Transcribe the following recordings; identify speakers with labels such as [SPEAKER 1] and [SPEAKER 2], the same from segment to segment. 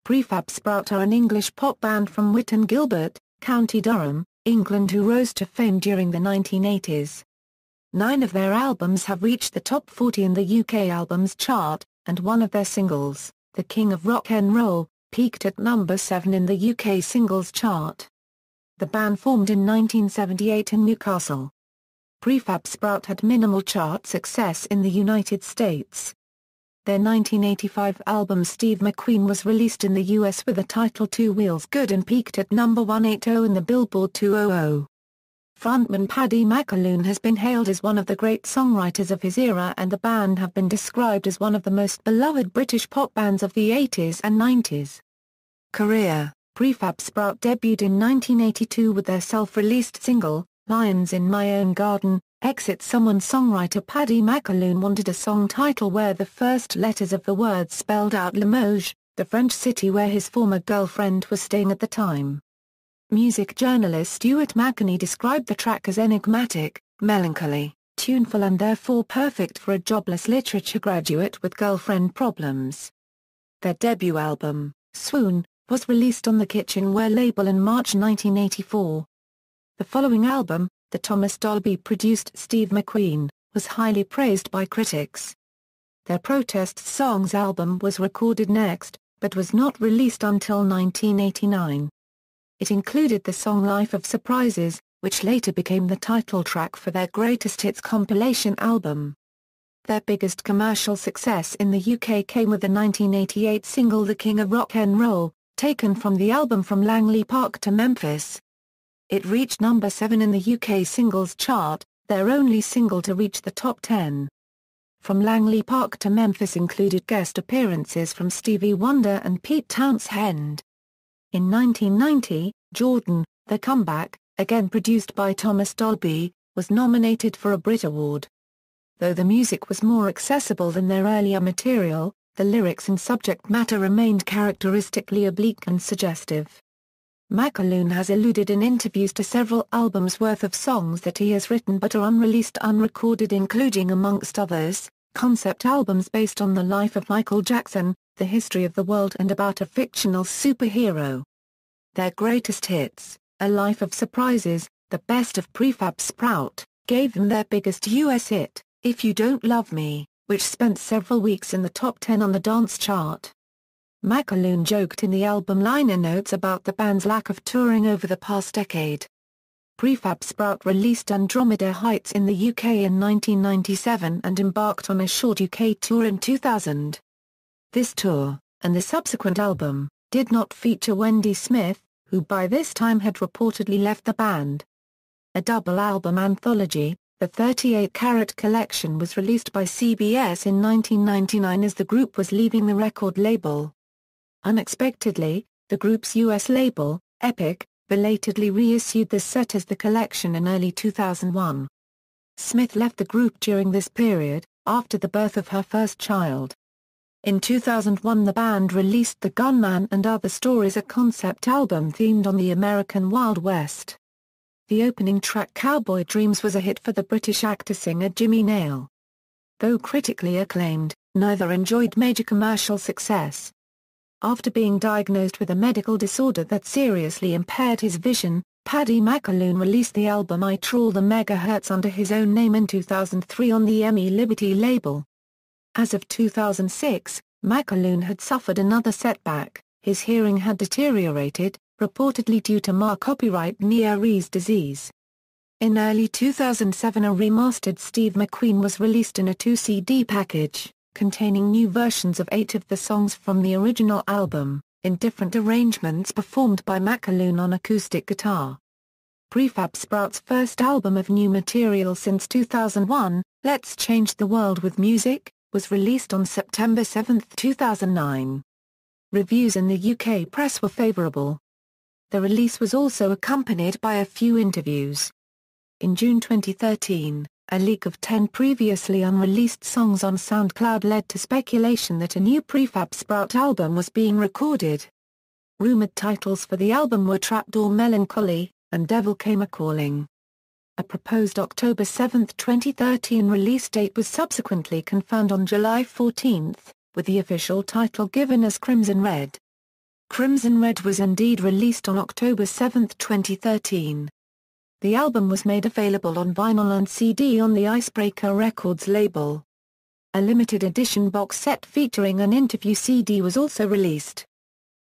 [SPEAKER 1] Prefab Sprout are an English pop band from Witton Gilbert, County Durham, England who rose to fame during the 1980s. 9 of their albums have reached the top 40 in the UK albums chart, and one of their singles, The King of Rock 'n' Roll, peaked at number 7 in the UK singles chart. The band formed in 1978 in Newcastle. Prefab Sprout had minimal chart success in the United States. Their 1985 album Steve McQueen was released in the US with the title Two Wheels Good and peaked at number 180 in the Billboard 200. Frontman Paddy McAloon has been hailed as one of the great songwriters of his era, and the band have been described as one of the most beloved British pop bands of the 80s and 90s. Career: Prefab Sprout debuted in 1982 with their self-released single, Lions in My Own Garden. Exit Someone songwriter Paddy McAloon wanted a song title where the first letters of the word spelled out Limoges, the French city where his former girlfriend was staying at the time. Music journalist Stuart McAnee described the track as enigmatic, melancholy, tuneful and therefore perfect for a jobless literature graduate with girlfriend problems. Their debut album, Swoon, was released on the Kitchenware label in March 1984. The following album, the Thomas Dolby-produced Steve McQueen, was highly praised by critics. Their Protest Songs album was recorded next, but was not released until 1989. It included the song Life of Surprises, which later became the title track for their Greatest Hits compilation album. Their biggest commercial success in the UK came with the 1988 single The King of Rock 'n' Roll, taken from the album From Langley Park to Memphis. It reached number 7 in the UK singles chart, their only single to reach the top 10. From Langley Park to Memphis included guest appearances from Stevie Wonder and Pete Townshend. In 1990, Jordan, The Comeback, again produced by Thomas Dolby, was nominated for a Brit Award. Though the music was more accessible than their earlier material, the lyrics and subject matter remained characteristically oblique and suggestive. McAloon has alluded in interviews to several albums worth of songs that he has written but are unreleased unrecorded, including amongst others, concept albums based on the life of Michael Jackson, the history of the world and about a fictional superhero. Their greatest hits, A Life of Surprises, the best of Prefab Sprout, gave them their biggest US hit, If You Don't Love Me, which spent several weeks in the top 10 on the dance chart. McAloon joked in the album liner notes about the band's lack of touring over the past decade. Prefab Sprout released Andromeda Heights in the UK in 1997 and embarked on a short UK tour in 2000. This tour, and the subsequent album, did not feature Wendy Smith, who by this time had reportedly left the band. A double-album anthology, the 38 Carat Collection, was released by CBS in 1999 as the group was leaving the record label. Unexpectedly, the group's US label, Epic, belatedly reissued the set as The Collection in early 2001. Smith left the group during this period, after the birth of her first child. In 2001 the band released The Gunman and Other Stories, a concept album themed on the American Wild West. The opening track Cowboy Dreams was a hit for the British actor-singer Jimmy Nail. Though critically acclaimed, neither enjoyed major commercial success. After being diagnosed with a medical disorder that seriously impaired his vision, Paddy McAloon released the album I Trawl the Megahertz under his own name in 2003 on the EMI Liberty label. As of 2006, McAloon had suffered another setback. His hearing had deteriorated, reportedly due to copyright Nere's disease. In early 2007 a remastered Steve McQueen was released in a 2-CD package, containing new versions of 8 of the songs from the original album, in different arrangements performed by McAloon on acoustic guitar. Prefab Sprout's first album of new material since 2001, Let's Change the World with Music, was released on September 7, 2009. Reviews in the UK press were favourable. The release was also accompanied by a few interviews. In June 2013, a leak of 10 previously unreleased songs on SoundCloud led to speculation that a new Prefab Sprout album was being recorded. Rumored titles for the album were Trapdoor Melancholy and Devil Came A-Calling. A proposed October 7, 2013 release date was subsequently confirmed on July 14, with the official title given as Crimson Red. Crimson Red was indeed released on October 7, 2013. The album was made available on vinyl and CD on the Icebreaker Records label. A limited edition box set featuring an interview CD was also released.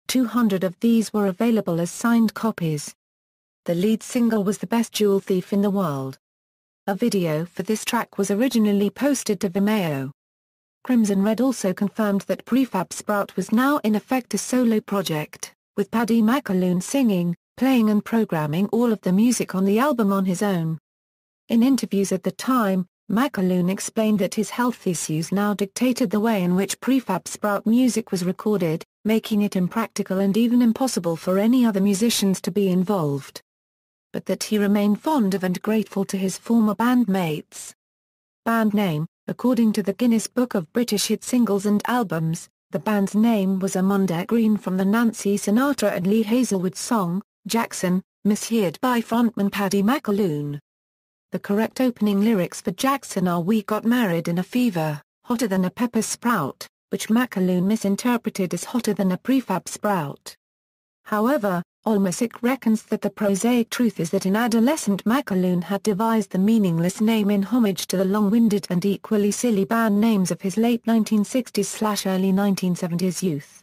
[SPEAKER 1] 200 of these were available as signed copies. The lead single was The Best Jewel Thief in the World. A video for this track was originally posted to Vimeo. Crimson Red also confirmed that Prefab Sprout was now in effect a solo project, with Paddy McAloon singing, playing and programming all of the music on the album on his own. In interviews at the time, McAloon explained that his health issues now dictated the way in which Prefab Sprout music was recorded, making it impractical and even impossible for any other musicians to be involved. But that he remained fond of and grateful to his former bandmates. Band name: according to the Guinness Book of British Hit Singles and Albums, the band's name was Amanda Green from the Nancy Sinatra and Lee Hazelwood song, Jackson, misheard by frontman Paddy McAloon. The correct opening lyrics for Jackson are "We got married in a fever, hotter than a pepper sprout," which McAloon misinterpreted as hotter than a prefab sprout. However, ALll reckons that the prosaic truth is that in adolescent McAloon had devised the meaningless name in homage to the long-winded and equally silly band names of his late 1960s/early 1970s youth.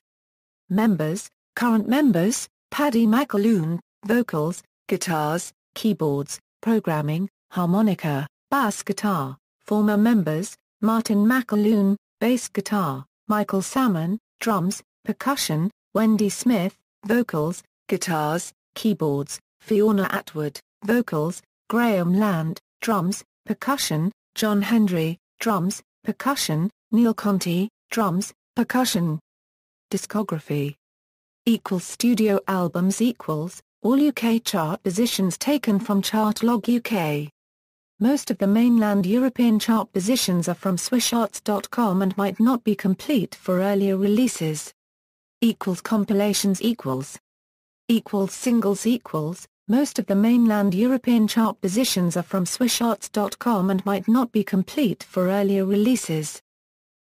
[SPEAKER 1] Members: current members, Paddy McAloon, vocals, guitars, keyboards, programming, harmonica, bass guitar. Former members: Martin McAloon, bass guitar, Michael Salmon, drums, percussion, Wendy Smith, vocals, guitars, keyboards, Fiona Atwood, vocals, Graham Land, drums, percussion, John Hendry, drums, percussion, Neil Conti, drums, percussion. Discography Studio albums All UK chart positions taken from Chartlog UK. Most of the mainland European chart positions are from swisscharts.com and might not be complete for earlier releases. Compilations Singles Most of the mainland European chart positions are from swisscharts.com and might not be complete for earlier releases.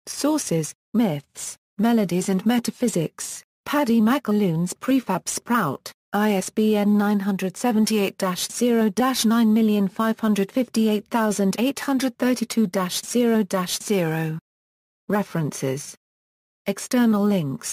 [SPEAKER 1] Sources: Myths, Melodies and Metaphysics, Paddy McAloon's Prefab Sprout, ISBN 978-0-9558832-0-0. References. External links.